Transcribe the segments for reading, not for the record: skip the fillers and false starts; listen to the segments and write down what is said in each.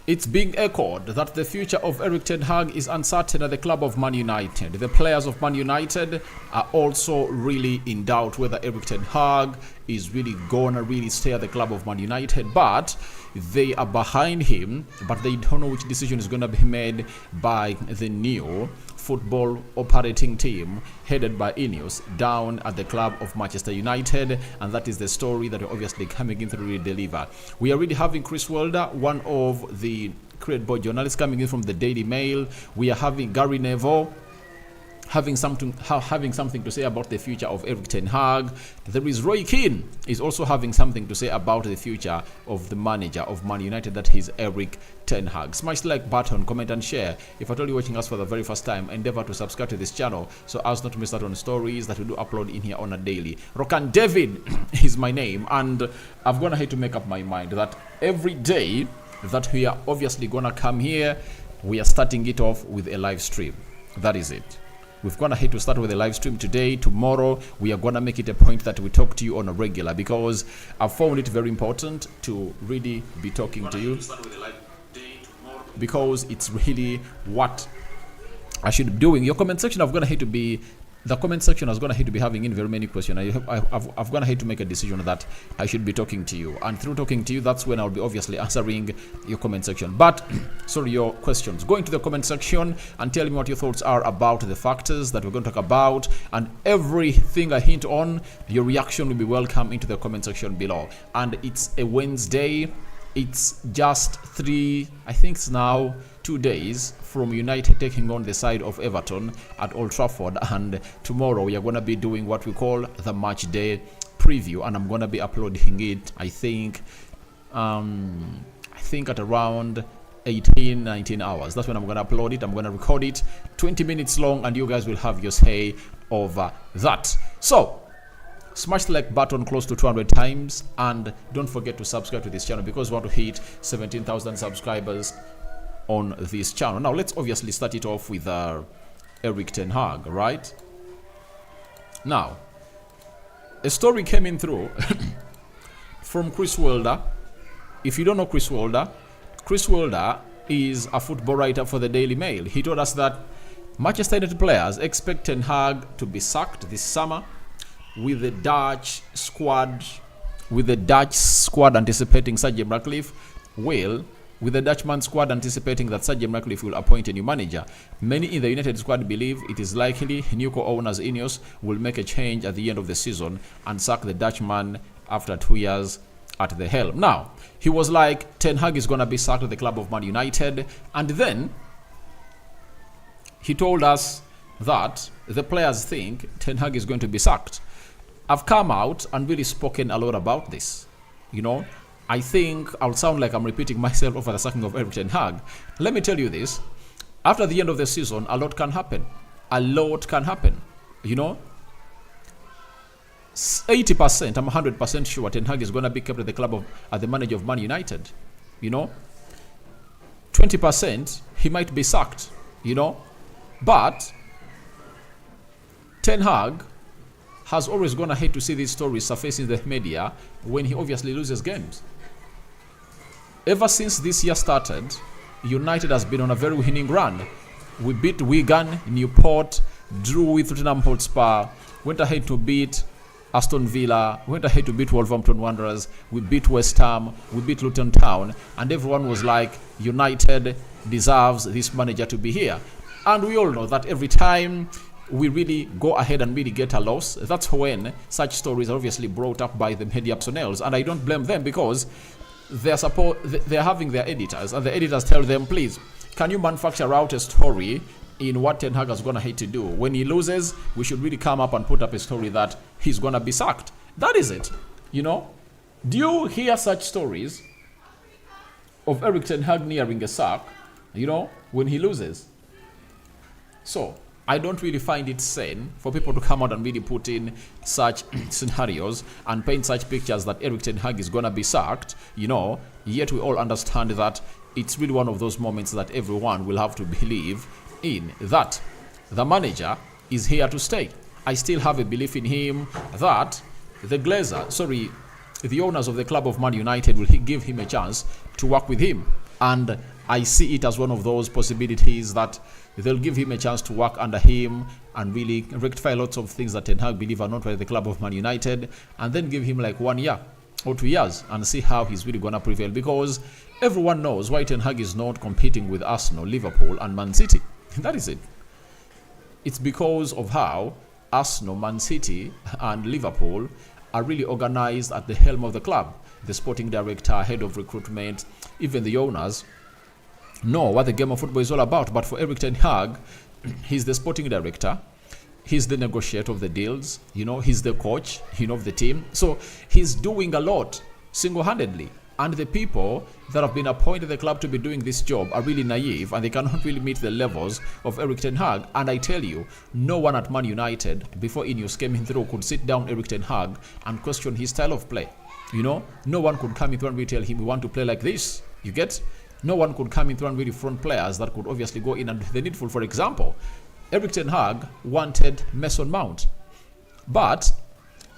It's being echoed that the future of Erik ten Hag is uncertain at the club of Man United. The players of Man United are also really in doubt whether Erik ten Hag is really gonna stay at the club of Man United, but they are behind him, but they don't know which decision is gonna be made by the new football operating team headed by INEOS down at the club of Manchester United, and that is the story that we're obviously coming in to really deliver. We are already having Chris Wilder, one of the Create Boy journalists, coming in from the Daily Mail. We are having Gary Neville having something to say about the future of Erik ten Hag. There is Roy Keane is also having something to say about the future of the manager of Man United, that is Erik ten Hag. Smash the like button, comment and share. If at all you're watching us for the very first time, endeavor to subscribe to this channel so as not to miss out on stories that we do upload in here on a daily. Rokan David is my name, and I've gone ahead to make up my mind that every day that we are obviously gonna come here, we are starting it off with a live stream. That is it. We've gone ahead to start with a live stream today. Tomorrow, we are going to make it a point that we talk to you on a regular, because I found it very important to really be talking to you, because it's really what I should be doing. Your comment section, the comment section is going to hate to be having in very many questions. I've gone ahead to make a decision that I should be talking to you, and through talking to you, that's when I'll be obviously answering your comment section. But sorry, your questions. Go into the comment section and tell me what your thoughts are about the factors that we're going to talk about, and everything I hint on, your reaction will be welcome into the comment section below. And it's a Wednesday. It's just I think it's now 2 days from United taking on the side of Everton at Old Trafford, and tomorrow we are going to be doing what we call the match day preview, and I'm going to be uploading it, I think at around 18-19 hours. That's when I'm going to upload it. I'm going to record it 20 minutes long, and you guys will have your say over that. So smash the like button close to 200 times, and don't forget to subscribe to this channel, because we want to hit 17,000 subscribers on this channel. Now let's obviously start it off with Erik ten Hag, right? Now, a story came in through from Chris Wilder. If you don't know Chris Wilder is a football writer for the Daily Mail. He told us that Manchester United players expect ten Hag to be sacked this summer, with the Dutch squad anticipating Sir Jim Ratcliffe with the Dutchman squad anticipating that Sir Jim Ratcliffe will appoint a new manager. Many in the United squad believe it is likely new co-owners INEOS will make a change at the end of the season and sack the Dutchman after 2 years at the helm. Now, he was like, ten Hag is going to be sacked at the club of Man United, and then he told us that the players think ten Hag is going to be sacked. I've come out and really spoken a lot about this. I think I'll sound like I'm repeating myself over the sacking of Erik ten Hag. Let me tell you this. After the end of the season, a lot can happen. 80%, I'm 100% sure ten Hag is going to be kept at the club at the manager of Man United. 20%, he might be sacked. But ten Hag has always gone ahead to see these stories surfacing in the media when he obviously loses games. Ever since this year started, United has been on a very winning run. We beat Wigan, Newport, drew with Tottenham Hotspur, went ahead to beat Aston Villa, went ahead to beat Wolverhampton Wanderers, we beat West Ham, we beat Luton Town, and everyone was like, United deserves this manager to be here. And we all know that every time we really go ahead and really get a loss, that's when such stories are obviously brought up by the media personnel, and I don't blame them, because they're having their editors, and the editors tell them, please, can you manufacture out a story in what ten Hag is going to hate to do? When he loses, we should really come up and put up a story that he's going to be sacked. That is it. Do you hear such stories of Erik ten Hag nearing a sack, when he loses? So I don't really find it sane for people to come out and really put in such scenarios and paint such pictures that Erik ten Hag is going to be sacked, yet we all understand that it's really one of those moments that everyone will have to believe in, that the manager is here to stay. I still have a belief in him that the owners of the club of Man United will give him a chance to work with him. And I see it as one of those possibilities that they'll give him a chance to work under him and really rectify lots of things that Ten Hag believe are not right at the club of Man United, and then give him like 1 year or 2 years and see how he's really gonna prevail, because everyone knows why Ten Hag is not competing with Arsenal, Liverpool and Man City. That is it. It's because of how Arsenal, Man City and Liverpool are really organized at the helm of the club. The sporting director, head of recruitment, even the owners know what the game of football is all about. But for Erik Ten Hag, he's the sporting director, he's the negotiator of the deals, he's the coach, of the team. So he's doing a lot single-handedly. And the people that have been appointed the club to be doing this job are really naive, and they cannot really meet the levels of Erik Ten Hag. And I tell you, no one at Man United, before INEOS came in through, could sit down Erik Ten Hag and question his style of play. No one could come in through and really tell him, we want to play like this. You get? No one could come in through and really front players that could obviously go in and do the needful. For example, Erik Ten Hag wanted Mason Mount, but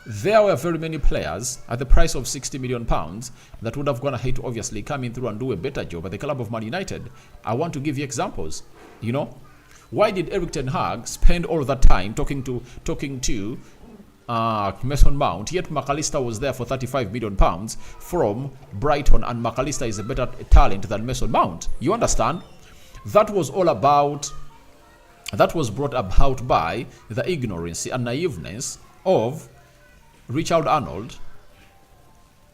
there were very many players at the price of £60 million that would have gone ahead to obviously come in through and do a better job at the club of Man United. I want to give you examples. Why did Erik Ten Hag spend all that time talking to Mason Mount, yet McAllister was there for £35 million from Brighton, and McAllister is a better talent than Mason Mount? You understand? That was brought about by the ignorance and naiveness of Richard Arnold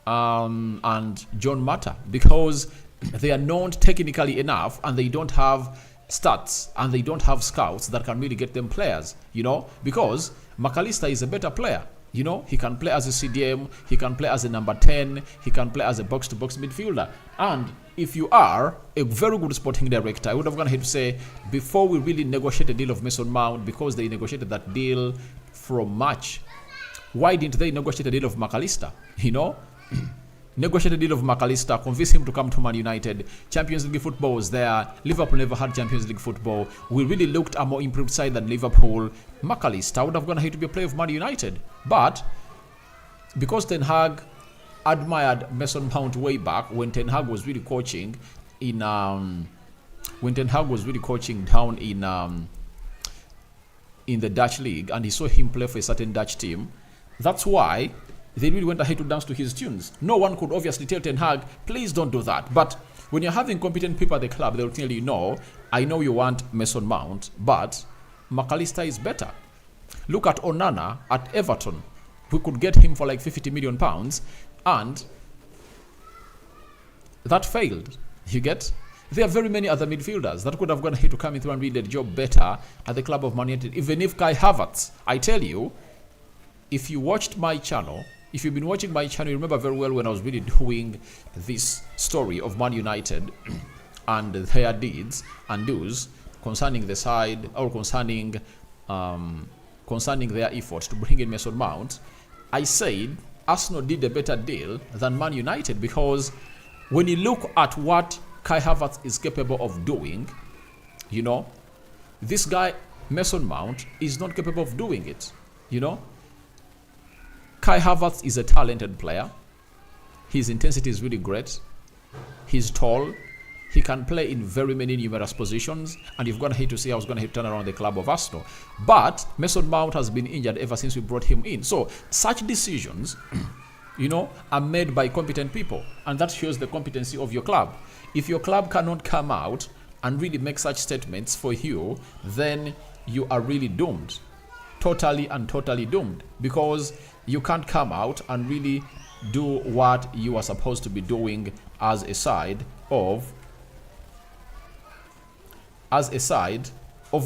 and John Mata, because they are not technically enough, and they don't have stats, and they don't have scouts that can really get them players, because McAllister is a better player. He can play as a CDM, he can play as a number 10, he can play as a box-to-box midfielder. And if you are a very good sporting director, I would have gone ahead to say, before we really negotiate a deal of Mason Mount, because they negotiated that deal from March, why didn't they negotiate a deal of McAllister? Negotiate a deal of McAllister, convince him to come to Man United. Champions League football was there. Liverpool never had Champions League football. We really looked a more improved side than Liverpool. McAllister would have gone ahead to be a player of Man United. But because Ten Hag admired Mason Mount way back when Ten Hag was really coaching down in the Dutch league, and he saw him play for a certain Dutch team, that's why they really went ahead to dance to his tunes. No one could obviously tell Ten Hag, please don't do that. But when you're having competent people at the club, they'll tell you, no, I know you want Mason Mount, but McAllister is better. Look at Onana at Everton. We could get him for like £50 million, and that failed. You get? There are very many other midfielders that could have gone ahead to come in through and read the job better at the club of Man United. Even if Kai Havertz, I tell you, if you watched my channel, if you've been watching my channel, you remember very well when I was really doing this story of Man United and their deeds and do's concerning the side, or concerning their effort to bring in Mason Mount. I said Arsenal did a better deal than Man United, because when you look at what Kai Havertz is capable of doing, this guy Mason Mount is not capable of doing it. Kai Havertz is a talented player. His intensity is really great. He's tall. He can play in very many numerous positions, and you've gone ahead to see how he's going to turn around the club of Arsenal. But Mason Mount has been injured ever since we brought him in. So such decisions, are made by competent people, and that shows the competency of your club. If your club cannot come out and really make such statements for you, then you are really doomed. Totally and totally doomed, because you can't come out and really do what you are supposed to be doing as a side of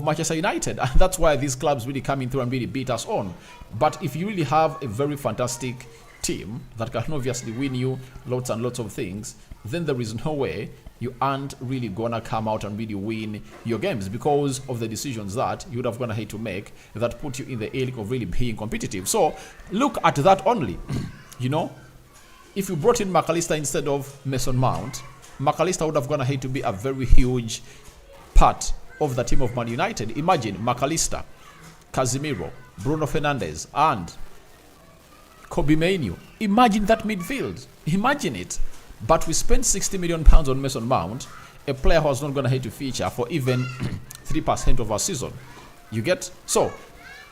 Manchester United. And that's why these clubs really come in through and really beat us on. But if you really have a very fantastic team that can obviously win you lots and lots of things, then there is no way you aren't really gonna come out and really win your games, because of the decisions that you would have gone ahead to make that put you in the ilk of really being competitive. So look at that only. If you brought in McAllister instead of Mason Mount, McAllister would have gone ahead to be a very huge part of the team of Man United. Imagine McAllister, Casemiro, Bruno Fernandes, and Kobe Mainoo. Imagine that midfield. Imagine it. But we spent 60 million pounds on Mason Mount, a player who was not going to hate to feature for even 3% of our season. You get? So,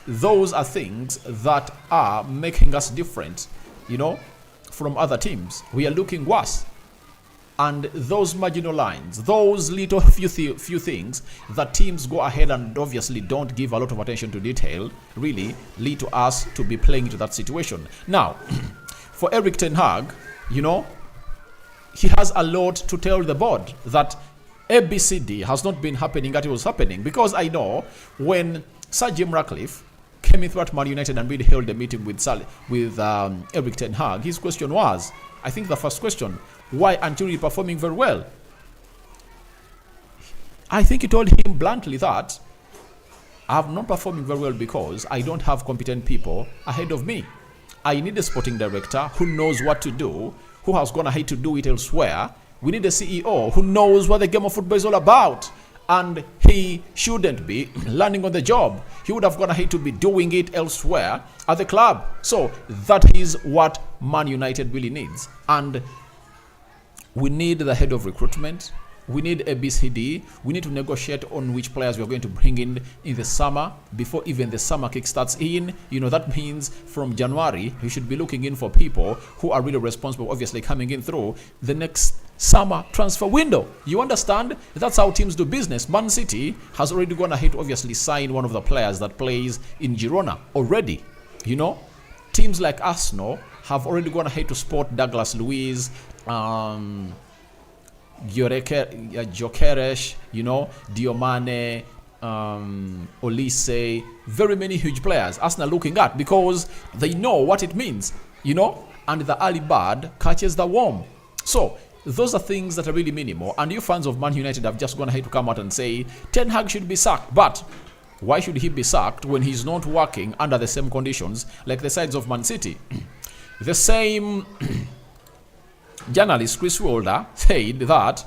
those are things that are making us different, from other teams. We are looking worse. And those marginal lines, those little few things that teams go ahead and obviously don't give a lot of attention to detail, really lead to us to be playing into that situation. Now, for Erik ten Hag, he has a lot to tell the board that ABCD has not been happening that it was happening. Because I know when Sir Jim Ratcliffe came in throughout Man United and really held a meeting with Erik ten Hag, his question was, I think the first question, why aren't you really performing very well? I think he told him bluntly that I'm not performing very well because I don't have competent people ahead of me. I need a sporting director who knows what to do, who has gone ahead to do it elsewhere. We need a CEO who knows what the game of football is all about. And he shouldn't be learning on the job. He would have gone ahead to be doing it elsewhere at the club. So that is what Man United really needs. And we need the head of recruitment. We need a BCD. We need to negotiate on which players we are going to bring in the summer before even the summer kick starts in. That means from January, we should be looking in for people who are really responsible, obviously coming in through the next summer transfer window. You understand? That's how teams do business. Man City has already gone ahead to obviously sign one of the players that plays in Girona already. Teams like Arsenal have already gone ahead to sport Douglas Luiz, Gyökeres, Diomane, Olise, very many huge players Arsenal looking at because they know what it means, and the early bird catches the worm. So those are things that are really minimal, and you fans of Man United have just gone ahead to come out and say Ten Hag should be sacked. But why should he be sacked when he's not working under the same conditions like the sides of Man City? The same journalist Chris Wilder said that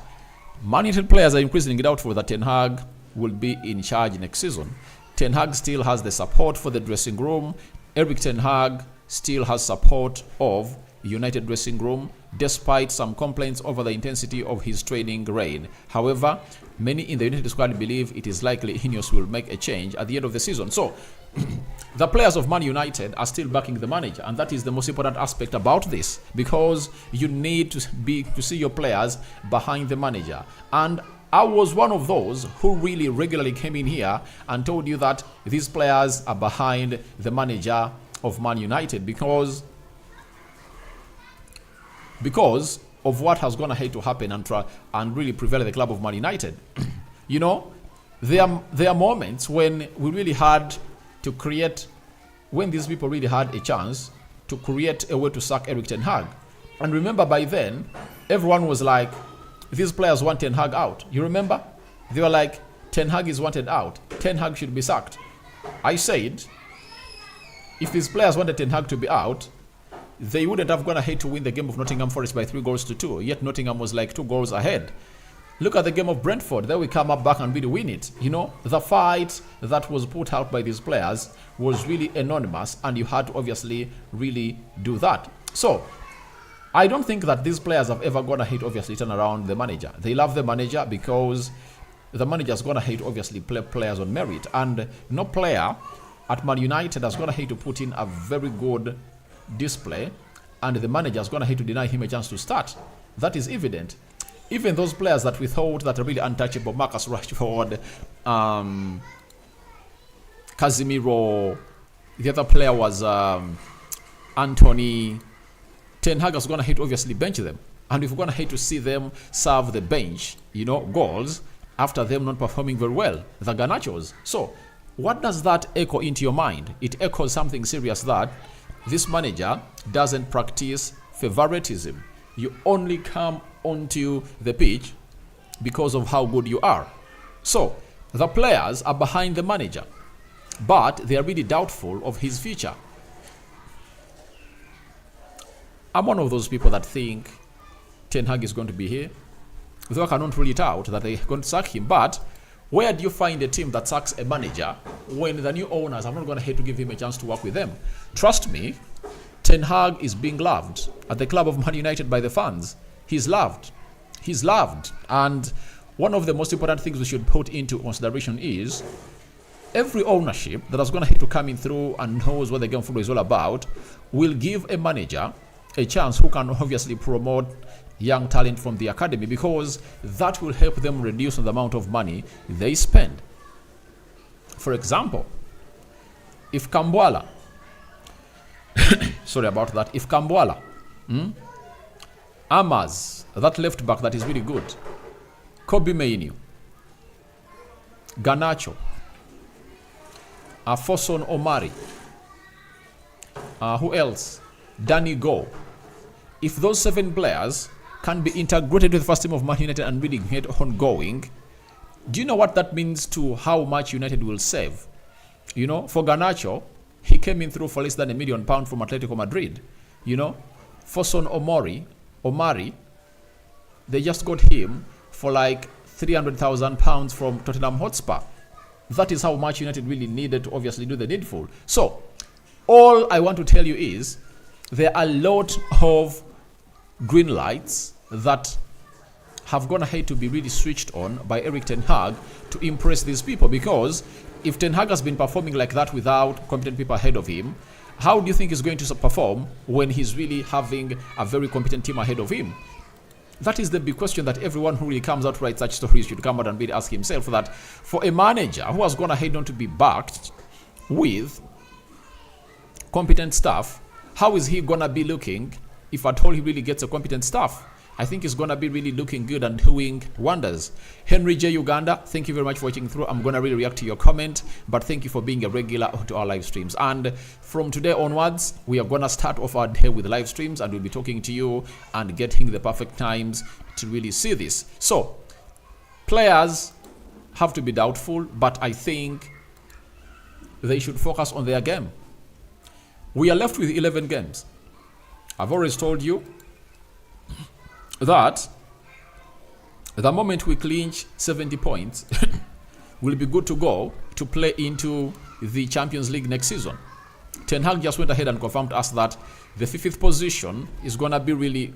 Man United players are increasingly doubtful that Ten Hag will be in charge next season. Ten Hag still has the support for the dressing room. Erik ten Hag still has support of United dressing room, despite some complaints over the intensity of his training reign. However, many in the United squad believe it is likely INEOS will make a change at the end of the season. So, the players of Man United are still backing the manager, and that is the most important aspect about this, because you need to see your players behind the manager. And I was one of those who really regularly came in here and told you that these players are behind the manager of Man United because of what has gone ahead to happen and really prevail at the club of Man United. There are moments when we really had to create, when these people really had a chance to create a way to sack Erik ten Hag. And remember, by then, everyone was like, these players want Ten Hag out. You remember? They were like, Ten Hag is wanted out. Ten Hag should be sacked. I said, if these players wanted Ten Hag to be out, they wouldn't have gone ahead to win the game of Nottingham Forest by 3-2, yet Nottingham was like 2 goals ahead. Look at the game of Brentford. There we come up back and really win it. The fight that was put out by these players was really anonymous, and you had to obviously really do that. So, I don't think that these players have ever gone ahead to obviously turn around the manager. They love the manager because the manager's gone ahead to obviously play players on merit. And no player at Man United has gone ahead to put in a very good display, and the manager has gone ahead to deny him a chance to start. That is evident. Even those players that we thought that are really untouchable, Marcus Rashford, Casemiro, the other player was Anthony. Ten Hag has gone ahead to obviously bench them, and if we're going ahead to see them serve the bench, goals after them not performing very well, the Garnachos. So, what does that echo into your mind? It echoes something serious, that this manager doesn't practice favoritism. You only come onto the pitch because of how good you are. So, the players are behind the manager, but they are really doubtful of his future. I'm one of those people that think Ten Hag is going to be here, though I cannot rule it out that they're going to sack him. But where do you find a team that sacks a manager when the new owners are not going to have to give him a chance to work with them? Trust me, Ten Hag is being loved at the club of Man United by the fans. He's loved. He's loved. And one of the most important things we should put into consideration is every ownership that is going to have to come in through and knows what the game of football is all about will give a manager a chance who can obviously promote young talent from the academy, because that will help them reduce the amount of money they spend. For example, if Kambwala, sorry about that, if Kambwala, Amaz, that left back that is really good, Kobe Mainoo, Garnacho, Foson Omari, who else? Danny Go. If those 7 players can be integrated with the first team of Man United and really get ongoing, do you know what that means to how much United will save? You know, for Garnacho, he came in through for less than £1 million from Atletico Madrid. You know, Foson Omari, they just got him for like £300,000 from Tottenham Hotspur. That is how much United really needed to obviously do the needful. So, all I want to tell you is there are a lot of green lights that have gone ahead to be really switched on by Erik Ten Hag to impress these people, because if Ten Hag has been performing like that without competent people ahead of him, how do you think he's going to perform when he's really having a very competent team ahead of him? That is the big question that everyone who really comes out to write such stories should come out and really ask himself, that for a manager who has gone ahead not to be backed with competent staff, how is he going to be looking if at all he really gets a competent staff? I think he's going to be really looking good and doing wonders. Henry J. Uganda, thank you very much for watching through. I'm going to really react to your comment, but thank you for being a regular to our live streams. And from today onwards, we are going to start off our day with live streams, and we'll be talking to you and getting the perfect times to really see this. So, players have to be doubtful, but I think they should focus on their game. We are left with 11 games. I've always told you that the moment we clinch 70 points, we'll be good to go to play into the Champions League next season. Ten Hag just went ahead and confirmed to us that the 50th position is going to be really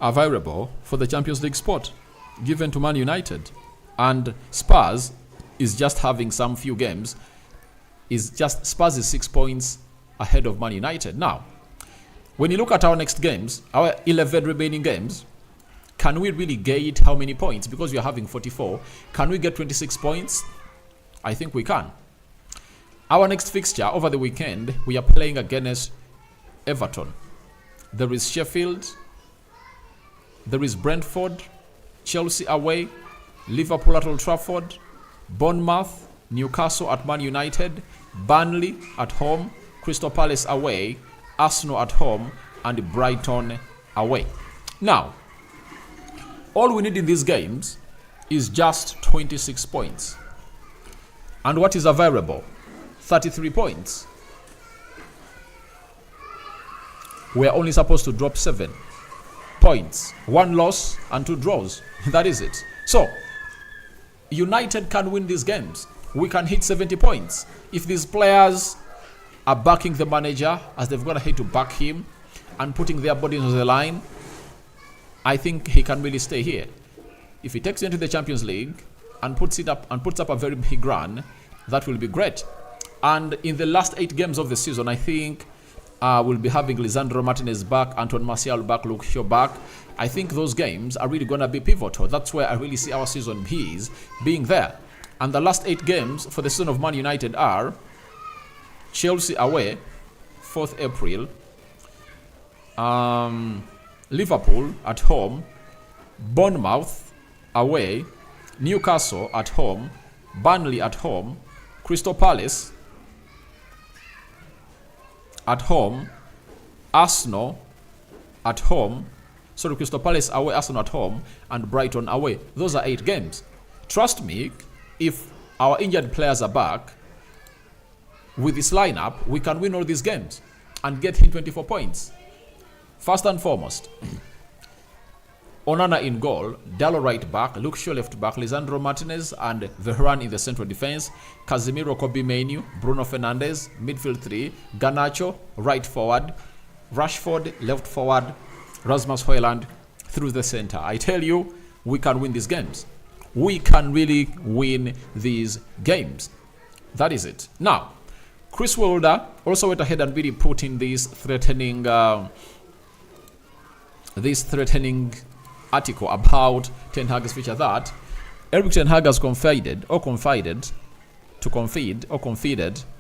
available for the Champions League spot given to Man United. And Spurs is just having some few games. Spurs is 6 points ahead of Man United. Now, when you look at our next games, our 11 remaining games, can we really gauge how many points? Because we are having 44. Can we get 26 points? I think we can. Our next fixture over the weekend, we are playing against Everton. There is Sheffield. There is Brentford. Chelsea away. Liverpool at Old Trafford. Bournemouth. Newcastle at Man United. Burnley at home. Crystal Palace away. Arsenal at home, and Brighton away. Now, all we need in these games is just 26 points. And what is available? 33 points. We are only supposed to drop 7 points. 1 loss and 2 draws. That is it. So, United can win these games. We can hit 70 points. If these players are backing the manager as they've got ahead to back him and putting their bodies on the line, I think he can really stay here. If he takes it into the Champions League and puts up a very big run, that will be great. And in the last 8 games of the season, I think we'll be having Lisandro Martinez back, Anton Martial back, Luke Shaw back. I think those games are really going to be pivotal. That's where I really see our season being there. And the last 8 games for the season of Man United are Chelsea away, 4th April. Liverpool at home. Bournemouth away. Newcastle at home. Burnley at home. Crystal Palace at home. Arsenal at home. Crystal Palace away, Arsenal at home, and Brighton away. Those are 8 games. Trust me, if our injured players are back, with this lineup, we can win all these games and get him 24 points. First and foremost, Onana in goal, Diallo right back, Luke Shaw left back, Lisandro Martinez and Varane in the central defense, Casemiro, Kobe Mainoo, Bruno Fernandes, midfield 3, Garnacho right forward, Rashford left forward, Rasmus Højlund through the center. I tell you, we can win these games. We can really win these games. That is it. Now, Chris Wilder also went ahead and really put in this threatening article about Ten Hag's future, that Erik Ten Hag has confided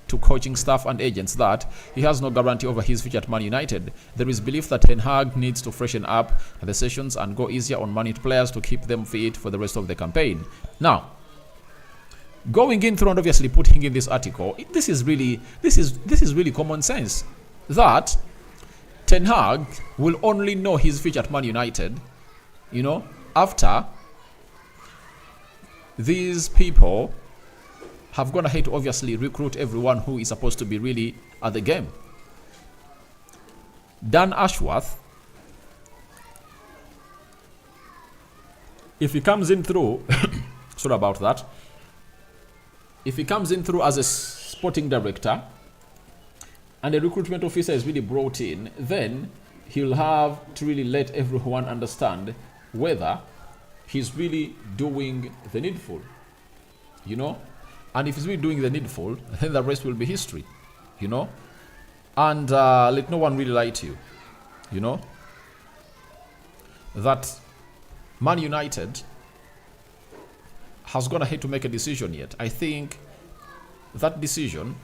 to coaching staff and agents that he has no guarantee over his future at Man United. There is belief that Ten Hag needs to freshen up the sessions and go easier on Man United players to keep them fit for the rest of the campaign. Now, going in through and obviously putting in this article, this is really common sense, that Ten Hag will only know his future at Man United, after these people have gone ahead to obviously recruit everyone who is supposed to be really at the game. Dan Ashworth, if he comes in through, sorry about that, if he comes in through as a sporting director and a recruitment officer is really brought in, then he'll have to really let everyone understand whether he's really doing the needful, And if he's really doing the needful, then the rest will be history, And let no one really lie to you, That Man United has gone ahead to make a decision yet. I think that decision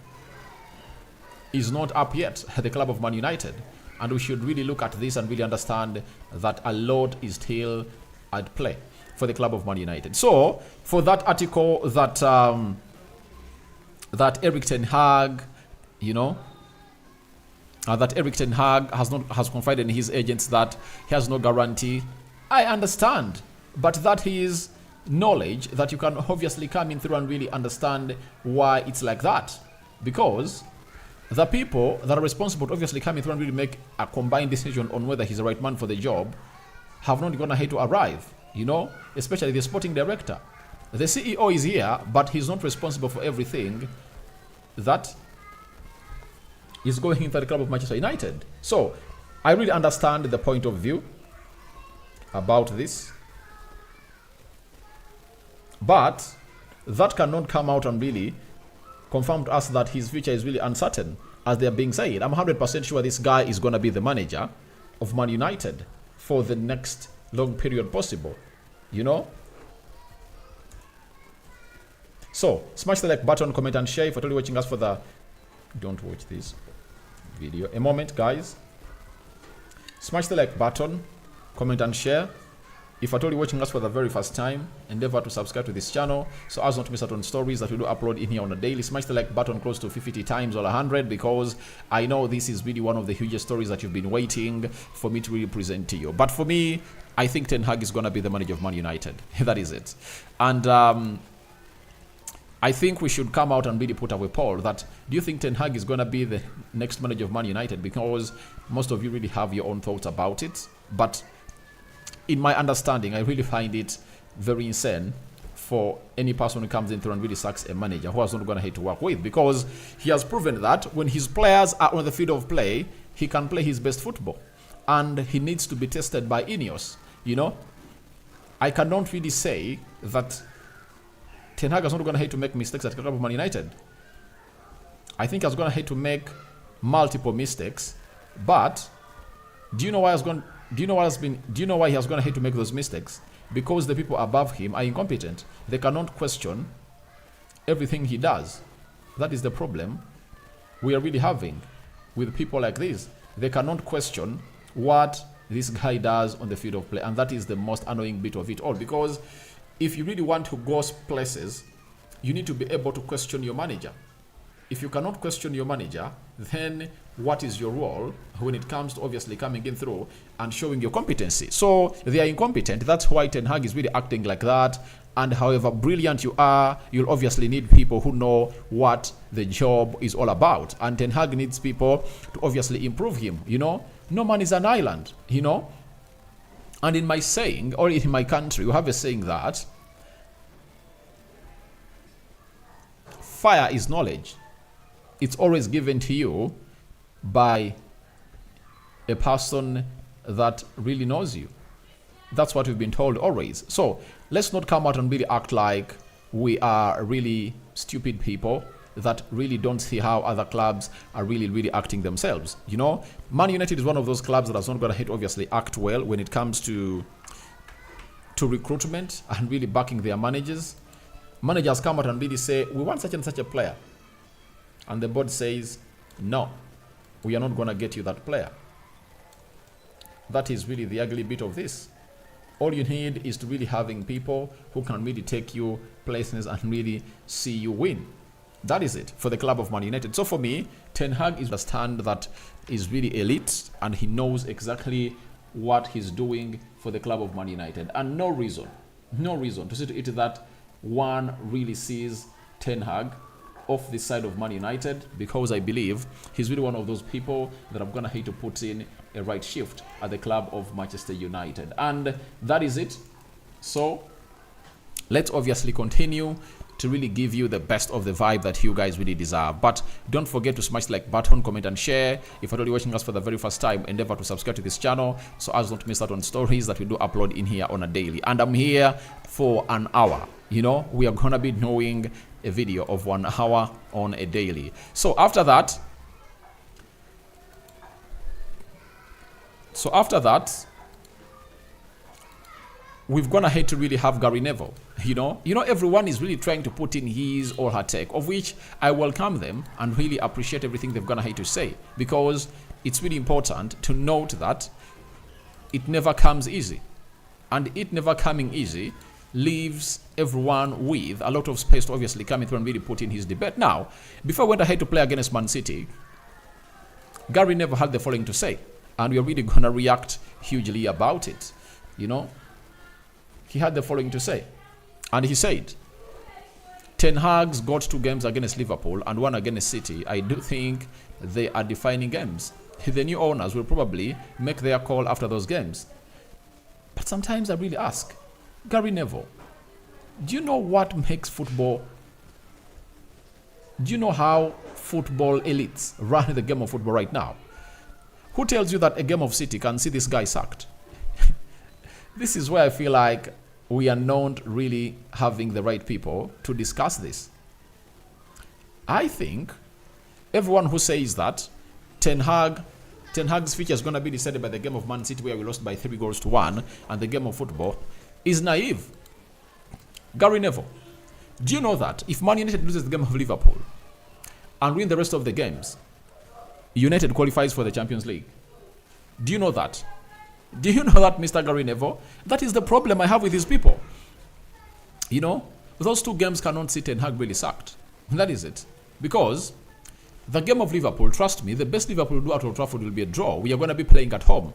is not up yet at the club of Man United. And we should really look at this and really understand that a lot is still at play for the club of Man United. So, for that article that that Erik Ten Hag, that Erik Ten Hag has confided in his agents that he has no guarantee, I understand. But that is knowledge that you can obviously come in through and really understand why it's like that. Because the people that are responsible to obviously come in through and really make a combined decision on whether he's the right man for the job have not gone ahead to arrive, especially the sporting director. The CEO is here, but he's not responsible for everything that is going into the club of Manchester United. So, I really understand the point of view about this. But that cannot come out and really confirm to us that his future is really uncertain, as they're being said. I'm 100% sure this guy is going to be the manager of Man United for the next long period possible, So, smash the like button, comment and share. If you're only watching us for the... Don't watch this video. A moment, guys. Smash the like button, comment and share. If you're only watching us for the very first time, endeavor to subscribe to this channel so as not to miss out on stories that we do upload in here on a daily. Smash the like button close to 50 times or 100, because I know this is really one of the hugest stories that you've been waiting for me to really present to you. But for me, I think Ten Hag is going to be the manager of Man United. That is it. And I think we should come out and really put up a poll that, do you think Ten Hag is going to be the next manager of Man United? Because most of you really have your own thoughts about it. But in my understanding, I really find it very insane for any person who comes in through and really sacks a manager who has not gone ahead to work with, because he has proven that when his players are on the field of play, he can play his best football, and he needs to be tested by INEOS. I cannot really say that Ten Hag has not gone ahead to make mistakes at the club of Man United. I think he has gone ahead to make multiple mistakes, but do you know why he has gone ahead to make those mistakes? Because the people above him are incompetent. They cannot question everything he does. That is the problem we are really having with people like this. They cannot question what this guy does on the field of play, and that is the most annoying bit of it all. Because if you really want to go places, you need to be able to question your manager. If you cannot question your manager, then what is your role when it comes to obviously coming in through and showing your competency? So they are incompetent. That's why Ten Hag is really acting like that. And however brilliant you are, you'll obviously need people who know what the job is all about. And Ten Hag needs people to obviously improve him. No man is an island, And in my saying, or in my country, we have a saying that fire is knowledge. It's always given to you by a person that really knows you. That's what we've been told always. So let's not come out and really act like we are really stupid people that really don't see how other clubs are really acting themselves. You know, Man United is one of those clubs that is not going to obviously act well when it comes to recruitment and really backing their managers. Managers come out and really say, we want such and such a player. And the board says, no, we are not going to get you that player. That is really the ugly bit of this. All you need is to really having people who can really take you places and really see you win. That is it for the club of Man United. So for me, Ten Hag is a stand that is really elite and he knows exactly what he's doing for the club of Man United. And no reason to say to it that one really sees Ten Hag off the side of Man United, because I believe he's really one of those people that I'm going to hate to put in a right shift at the club of Manchester United. And that is it. So let's obviously continue to really give you the best of the vibe that you guys really deserve. But don't forget to smash the like button, comment and share. If you're already watching us for the very first time, endeavor to subscribe to this channel so as not to miss out on stories that we do upload in here on a daily. And I'm here for an hour. You know, we are gonna be doing a video of 1 hour on a daily. So after that, we've gone ahead to really have Gary Neville. You know, everyone is really trying to put in his or her take, of which I welcome them and really appreciate everything they've gone ahead to say, because it's really important to note that it never comes easy, and it never coming easy leaves everyone with a lot of space to obviously come in through and really put in his debate. Now, before I went ahead to play against Man City, Gary Neville had the following to say, and we are really gonna react hugely about it. You know, he had the following to say, and he said, Ten Hag's got 2 games against Liverpool and 1 against City. I do think they are defining games. The new owners will probably make their call after those games. But sometimes I really ask, Gary Neville, do you know what makes football? Do you know how football elites run the game of football right now? Who tells you that a game of City can see this guy sacked? This is where I feel like we are not really having the right people to discuss this. I think everyone who says that Ten Hag's future is going to be decided by the game of Man City where we lost by 3-1 and the game of football is naive. Gary Neville, do you know that if Man United loses the game of Liverpool and win the rest of the games, United qualifies for the Champions League? Do you know that? Do you know that, Mr. Gary Neville? That is the problem I have with these people. You know, those 2 games cannot see Ten Hag really sacked. That is it. Because the game of Liverpool, trust me, the best Liverpool will do at Old Trafford will be a draw. We are going to be playing at home.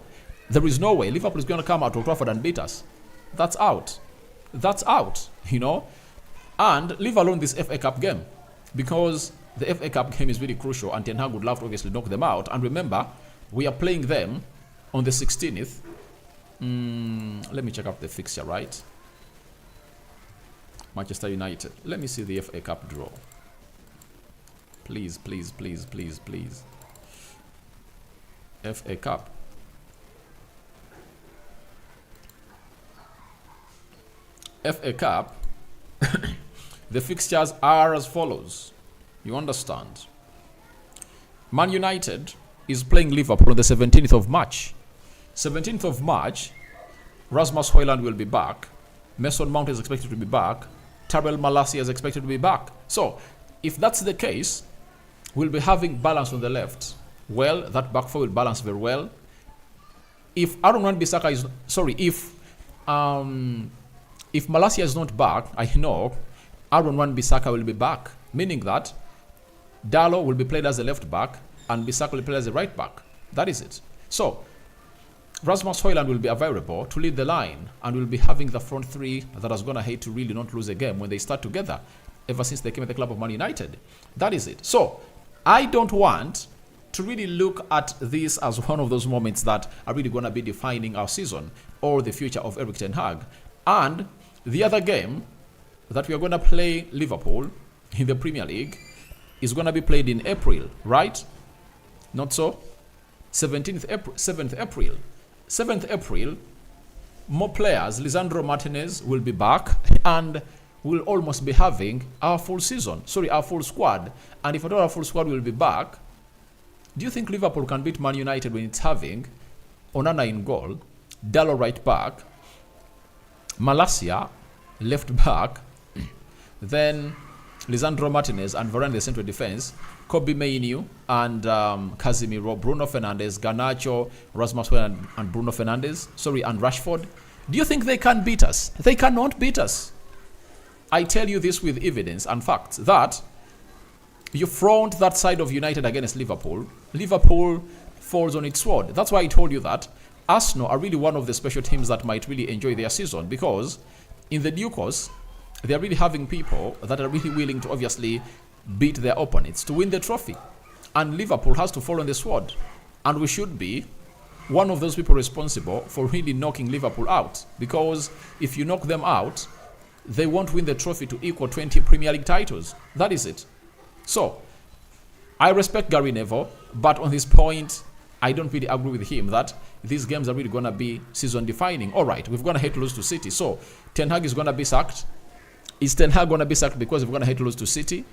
There is no way Liverpool is going to come out to Old Trafford and beat us. That's out. That's out, you know. And leave alone this FA Cup game, because the FA Cup game is really crucial and Ten Hag would love to obviously knock them out. And remember, we are playing them on the 16th. Let me check out the fixture, right? Manchester United. Let me see the FA Cup draw. Please. FA Cup. FA Cup. The fixtures are as follows. You understand? Man United is playing Liverpool on the 17th of March. 17th of March, Rasmus Højlund will be back. Mason Mount is expected to be back. Tyrell Malacia is expected to be back. So, if that's the case, we'll be having balance on the left. Well, that back four will balance very well. If Aaron Wan-Bissaka is... Sorry, if Malacia is not back, I know Aaron Wan-Bissaka will be back. Meaning that Diallo will be played as a left back and Bissaka will be played as a right back. That is it. So, Rasmus Højlund will be available to lead the line and will be having the front three that is going to hate to really not lose a game when they start together ever since they came at the club of Man United. That is it. So, I don't want to really look at this as one of those moments that are really going to be defining our season or the future of Erik Ten Hag. And the other game that we are going to play Liverpool in the Premier League is going to be played in April, right? Not so? 7th April. 7th April, more players, Lisandro Martinez will be back and we'll almost be having our full squad. And if at all our full squad will be back, do you think Liverpool can beat Man United when it's having Onana in goal, Diallo right back, Malacia left back, then Lisandro Martinez and Varane the central defense, Kobe Mainoo and Casemiro, Bruno Fernandes, Garnacho, Rasmus Hojlund and Bruno Fernandes, and Rashford? Do you think they can beat us? They cannot beat us. I tell you this with evidence and facts that you front that side of United against Liverpool, Liverpool falls on its sword. That's why I told you that Arsenal are really one of the special teams that might really enjoy their season, because in the due course, they are really having people that are really willing to obviously beat their opponents to win the trophy. And Liverpool has to fall on the sword. And we should be one of those people responsible for really knocking Liverpool out. Because if you knock them out, they won't win the trophy to equal 20 Premier League titles. That is it. So, I respect Gary Neville, but on this point, I don't really agree with him that these games are really going to be season defining. All right, we're going to hate to lose to City. So, Ten Hag is going to be sacked. Is Ten Hag going to be sacked because we're going to hate to lose to City?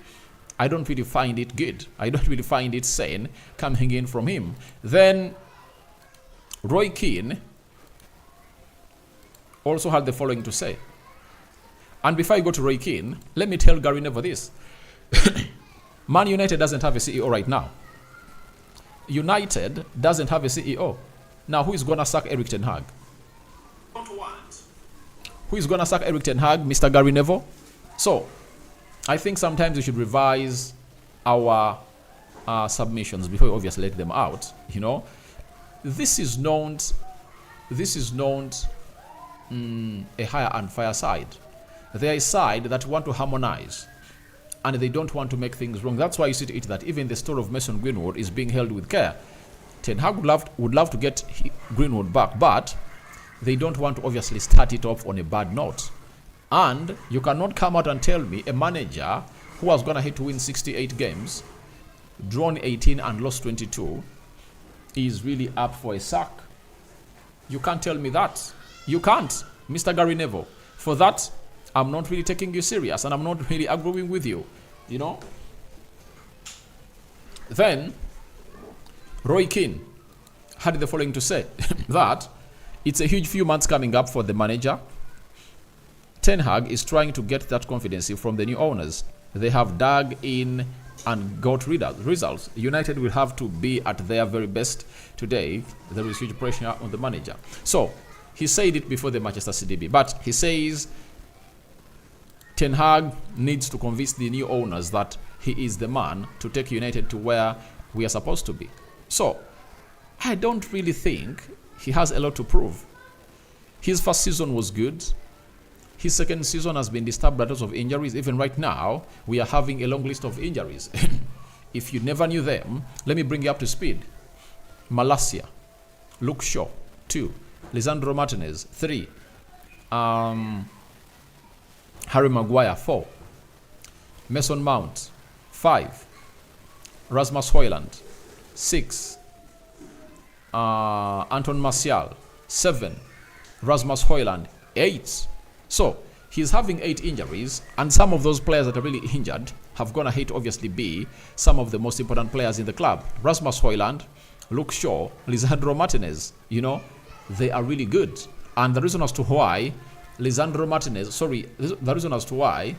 I don't really find it good. I don't really find it sane coming in from him. Then, Roy Keane also had the following to say. And before I go to Roy Keane, let me tell Gary Neville this. Man United doesn't have a CEO right now. United doesn't have a CEO. Now, who is going to sack Erik Ten Hag? Who is going to sack Erik Ten Hag, Mr. Gary Neville? So, I think sometimes we should revise our submissions before we obviously let them out. You know, this is not a hire and fire side. They are a side that want to harmonize, and they don't want to make things wrong. That's why you see to it that even the story of Mason Greenwood is being held with care. Ten Hag would love to get Greenwood back, but they don't want to obviously start it off on a bad note. And you cannot come out and tell me a manager who was going to hit to win 68 games, drawn 18 and lost 22, is really up for a sack. You can't tell me that. You can't, Mr. Gary Neville. For that, I'm not really taking you serious, and I'm not really agreeing with you, you know. Then, Roy Keane had the following to say, that it's a huge few months coming up for the manager. Ten Hag is trying to get that confidence from the new owners. They have dug in and got results. United will have to be at their very best today. There is huge pressure on the manager. So, he said it before the Manchester City derby, but he says Ten Hag needs to convince the new owners that he is the man to take United to where we are supposed to be. So, I don't really think he has a lot to prove. His first season was good. His second season has been disturbed by lots of injuries. Even right now, we are having a long list of injuries. If you never knew them, let me bring you up to speed. Malacia, Luke Shaw, 2. Lisandro Martinez, 3. Harry Maguire, 4. Mason Mount, 5. Rasmus Hojlund, 6. Anton Martial, 7. Rasmus Hojlund, 8. So, he's having 8 injuries, and some of those players that are really injured have gonna hate obviously be some of the most important players in the club. Rasmus Hojlund, Luke Shaw, Lisandro Martinez, you know, they are really good. And the reason as to why the reason as to why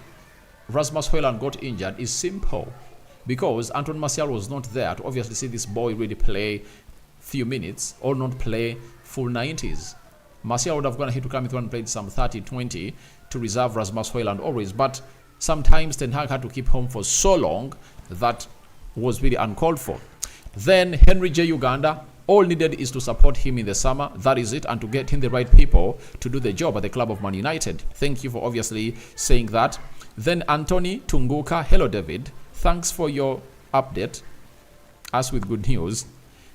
Rasmus Hojlund got injured is simple. Because Anton Martial was not there to obviously see this boy really play few minutes or not play full 90s. Martial would have gone ahead to come through and played some 30-20 to reserve Rasmus Hojlund always, but sometimes Ten Hag had to keep home for so long that was really uncalled for. Then Henry J. Uganda, all needed is to support him in the summer, that is it, and to get in the right people to do the job at the club of Man United. Thank you for obviously saying that. Then Anthony Tunguka, hello David, thanks for your update, as with good news.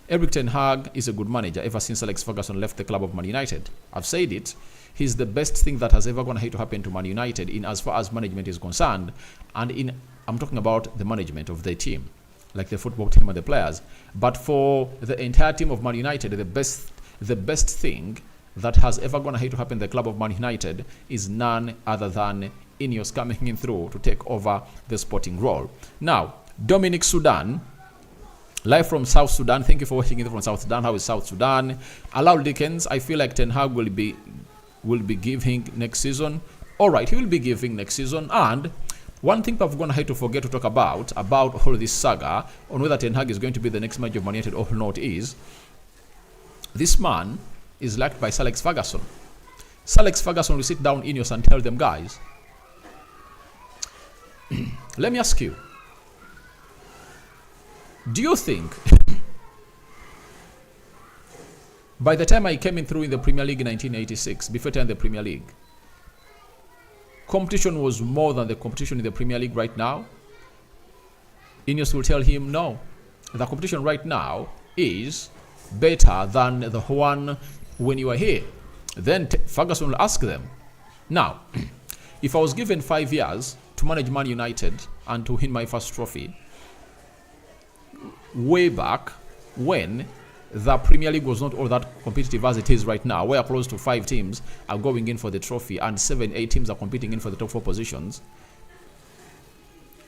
Erik Ten Hag is a good manager ever since Alex Ferguson left the club of Man United. I've said it. He's the best thing that has ever gone to happen to Man United in as far as management is concerned. And I'm talking about the management of the team, like the football team and the players. But for the entire team of Man United, the best the best thing that has ever gone ahead to happen in the club of Man United is none other than INEOS coming in through to take over the sporting role. Now, Dominic Sudan, live from South Sudan. Thank you for watching it from South Sudan. How is South Sudan? Allow Dickens. I feel like Ten Hag will be giving next season. All right, he will be giving next season. And one thing I've gone ahead to forget to talk about all this saga on whether Ten Hag is going to be the next manager of Man United or not is this man is liked by Sir Alex Ferguson. Sir Alex Ferguson will sit down INEOS and tell them, guys, let me ask you, do you think by the time I came in through in the Premier League in 1986, before I entered the Premier League, competition was more than the competition in the Premier League right now? INEOS will tell him, no, the competition right now is better than the one when you were here. Then Ferguson will ask them, now, if I was given 5 years to manage Man United and to win my first trophy, way back when the Premier League was not all that competitive as it is right now, where close to 5 teams are going in for the trophy and 7-8 teams are competing in for the top 4 positions,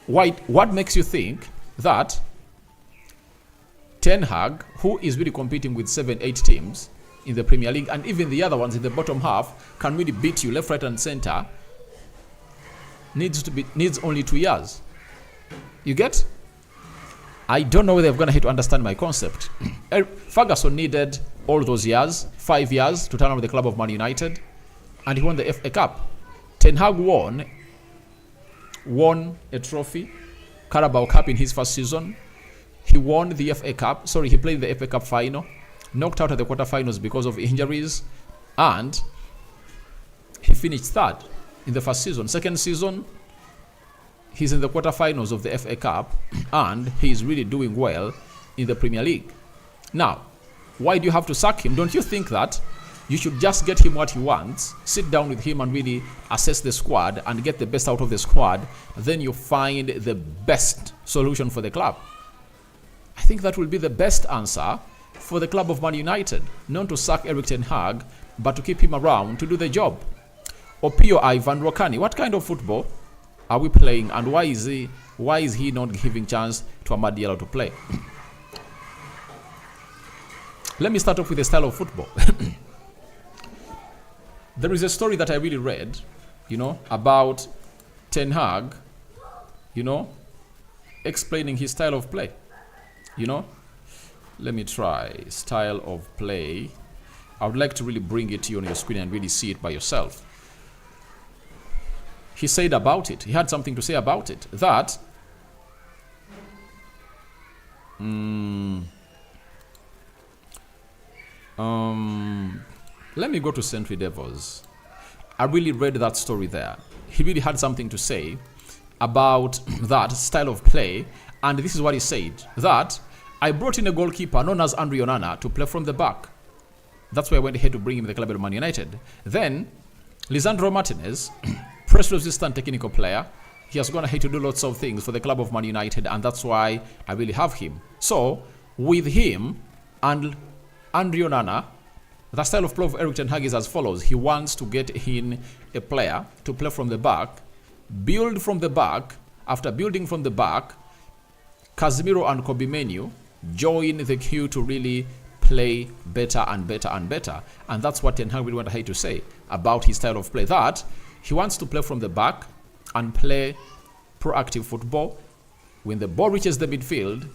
what makes you think that Ten Hag, who is really competing with 7-8 teams in the Premier League and even the other ones in the bottom half, can really beat you left, right and center, needs only 2 years? You get? I don't know whether they're going to hit to understand my concept. Ferguson needed all those years, 5 years, to turn over the club of Man United, and he won the FA Cup. Ten Hag won a trophy, Carabao Cup in his first season. He won the FA Cup. Sorry, he played the FA Cup final, knocked out at the quarterfinals because of injuries, and he finished third in the first season. Second season, he's in the quarterfinals of the FA Cup, and he's really doing well in the Premier League. Now, why do you have to sack him? Don't you think that you should just get him what he wants, sit down with him and really assess the squad and get the best out of the squad? Then you find the best solution for the club. I think that will be the best answer for the club of Man United, not to sack Erik Ten Hag, but to keep him around to do the job. Opio Ivan Rokani, what kind of football are we playing, and why is he not giving chance to Amad Diallo to play? Let me start off with the style of football. There is a story that I really read, about Ten Hag, explaining his style of play. Let me try style of play. I would like to really bring it to you on your screen and really see it by yourself. He said about it, he had something to say about it, that let me go to Century Devils. I really read that story there. He really had something to say about that style of play, and this is what he said, that I brought in a goalkeeper known as Andre Onana to play from the back. That's why I went ahead to bring him in the club of Man United. Then Lisandro Martinez, press-resistant technical player. He has gone ahead to do lots of things for the club of Man United, and that's why I really have him. So, with him and Andre Onana, the style of play of Erik Ten Hag is as follows. He wants to get in a player to play from the back, build from the back. After building from the back, Casemiro and Kobe Menu join the queue to really play better and better and better. And that's what Ten Hag really went ahead to say about his style of play, that he wants to play from the back and play proactive football. When the ball reaches the midfield,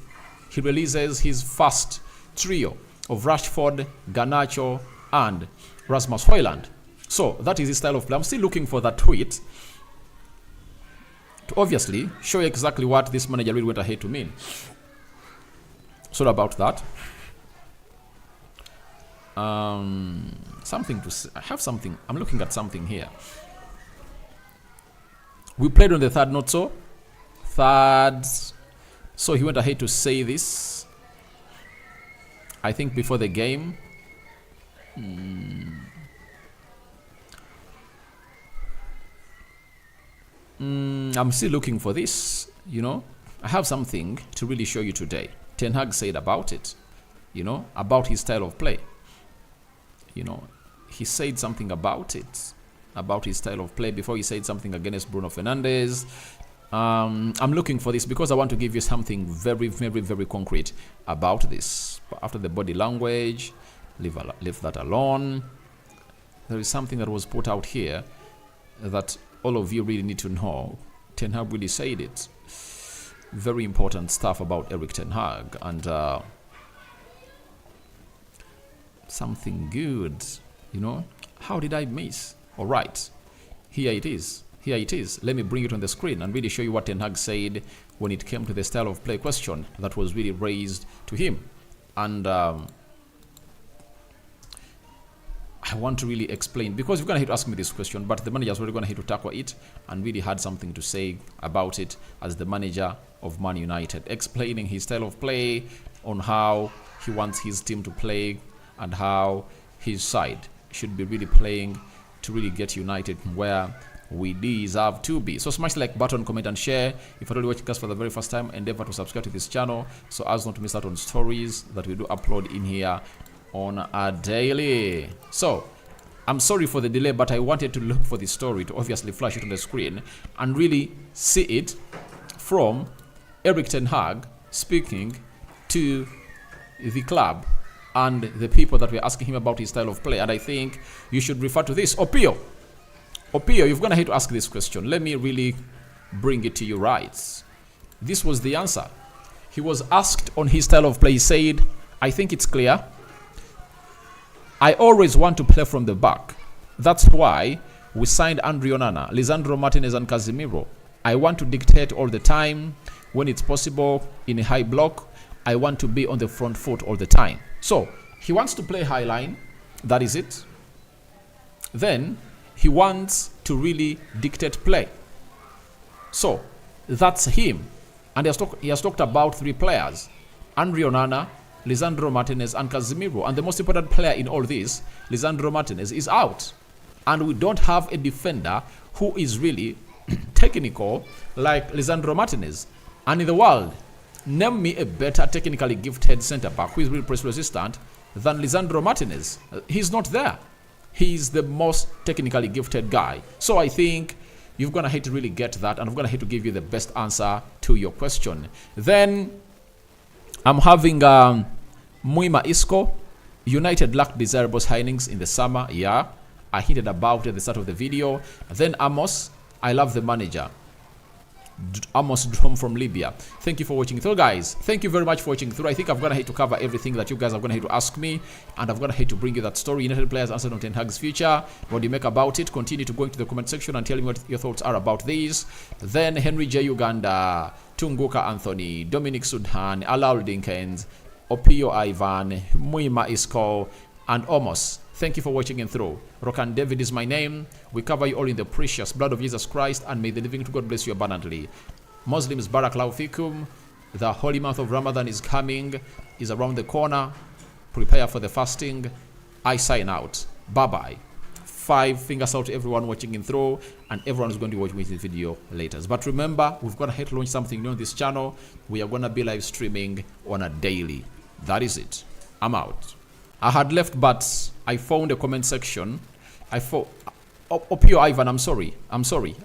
he releases his first trio of Rashford, Garnacho, and Rasmus Højlund. So that is his style of play. I'm still looking for that tweet to obviously show you exactly what this manager really went ahead to mean. Sorry about that. Something to say. I have something. I'm looking at something here. We played on the third, not so. Third. So he went ahead to say this, I think, before the game. I'm still looking for this, I have something to really show you today. Ten Hag said about it, about his style of play. you know, he said something about it, about his style of play before he said something against Bruno Fernandes. I'm looking for this because I want to give you something very, very, very concrete about this. But after the body language, leave that alone. There is something that was put out here that all of you really need to know. Ten Hag really said it. Very important stuff about Erik Ten Hag, and something good, you know. How did I miss? All right, here it is. Here it is. Let me bring it on the screen and really show you what Ten Hag said when it came to the style of play question that was really raised to him. And I want to really explain, because you're going to have to ask me this question, but the manager is really going to have to tackle it and really had something to say about it as the manager of Man United, explaining his style of play, on how he wants his team to play and how his side should be really playing to really get United where we deserve to be. So smash the like button, comment and share. If you're already watching us for the very first time, endeavor to subscribe to this channel so as not to miss out on stories that we do upload in here on a daily. So I'm sorry for the delay, but I wanted to look for the story to obviously flash it on the screen and really see it from Erik Ten Hag speaking to the club and the people that were asking him about his style of play. And I think you should refer to this. Opio, you're gonna have to ask this question. Let me really bring it to you right. This was the answer. He was asked on his style of play. He said, I think it's clear. I always want to play from the back. That's why we signed Andre Onana, Lisandro Martinez and Casemiro. I want to dictate all the time. When it's possible in a high block, I want to be on the front foot all the time. So he wants to play high line. That is it. Then he wants to really dictate play. So that's him. And he has talked about three players: Andre Onana, Lisandro Martinez and Casemiro. And the most important player in all this, Lisandro Martinez, is out. And we don't have a defender who is really technical like Lisandro Martinez. And in the world, name me a better technically gifted centre-back who is really press resistant than Lisandro Martinez. He's not there. He's the most technically gifted guy. So I think you're going to have to really get that, and I'm going to have to give you the best answer to your question. Then I'm having Muima Isco. United lacked desirable signings in the summer. Yeah, I hinted about it at the start of the video. Then Amos, I love the manager. Amos Drum from Libya. Thank you for watching through, guys. Thank you very much for watching through. I think I'm gonna have to cover everything that you guys are gonna have to ask me, and I'm gonna have to bring you that story. United players answered on Ten Hag's future. What do you make about it? Continue to go into the comment section and tell me what your thoughts are about these. Then Henry J. Uganda, Tunguka Anthony, Dominic Sudhan, Alal Dinkins, Opio Ivan, Muima Isco, and Omos. Thank you for watching and through. Rokan David is my name. We cover you all in the precious blood of Jesus Christ, and may the living God bless you abundantly. Muslims, Barakallahu Fikum. The holy month of Ramadan is coming, is around the corner. Prepare for the fasting. I sign out. Bye-bye. 5 fingers out to everyone watching in through, and everyone is going to watch this video later. But remember, we've got to launch something new on this channel. We are going to be live streaming on a daily. That is it. I'm out. I had left, but I found a comment section. I found Opio Ivan, I'm sorry.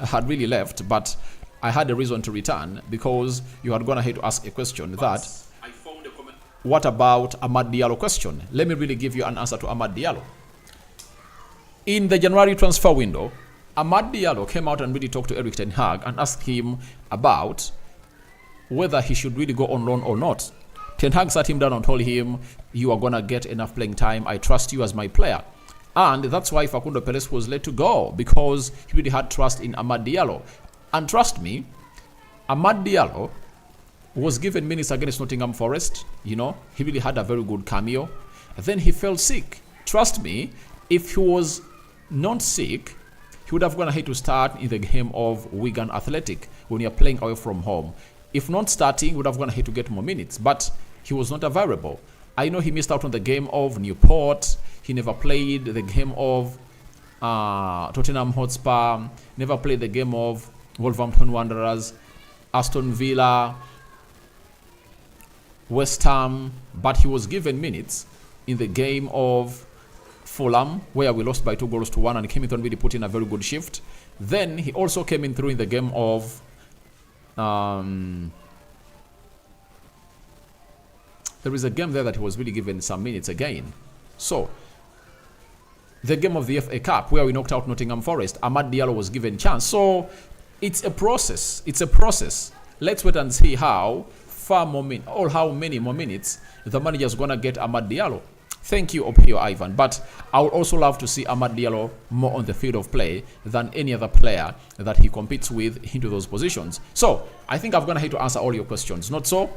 I had really left, but I had a reason to return because you had gone ahead to ask a question that I found a comment. What about Amad Diallo question? Let me really give you an answer to Amad Diallo. In the January transfer window, Amad Diallo came out and really talked to Erik Ten Hag and asked him about whether he should really go on loan or not. Ten Hag sat him down and told him, you are going to get enough playing time. I trust you as my player. And that's why Facundo Perez was let to go, because he really had trust in Amad Diallo. And trust me, Amad Diallo was given minutes against Nottingham Forest. You know, he really had a very good cameo. Then he fell sick. Trust me, if he was not sick, he would have gone ahead to start in the game of Wigan Athletic when you're playing away from home. If not starting, he would have gone ahead to get more minutes. But he was not available. I know he missed out on the game of Newport. He never played the game of Tottenham Hotspur. Never played the game of Wolverhampton Wanderers, Aston Villa, West Ham. But he was given minutes in the game of Fulham, where we lost by 2-1, and came in and really put in a very good shift. Then he also came in through in the game of there is a game there that he was really given some minutes again. So the game of the FA Cup, where we knocked out Nottingham Forest, Amad Diallo was given chance. So it's a process. It's a process. Let's wait and see how many more minutes the manager is gonna get Amad Diallo. Thank you, Opio Ivan. But I would also love to see Amad Diallo more on the field of play than any other player that he competes with into those positions. So I think I've gone ahead to answer all your questions. Not so?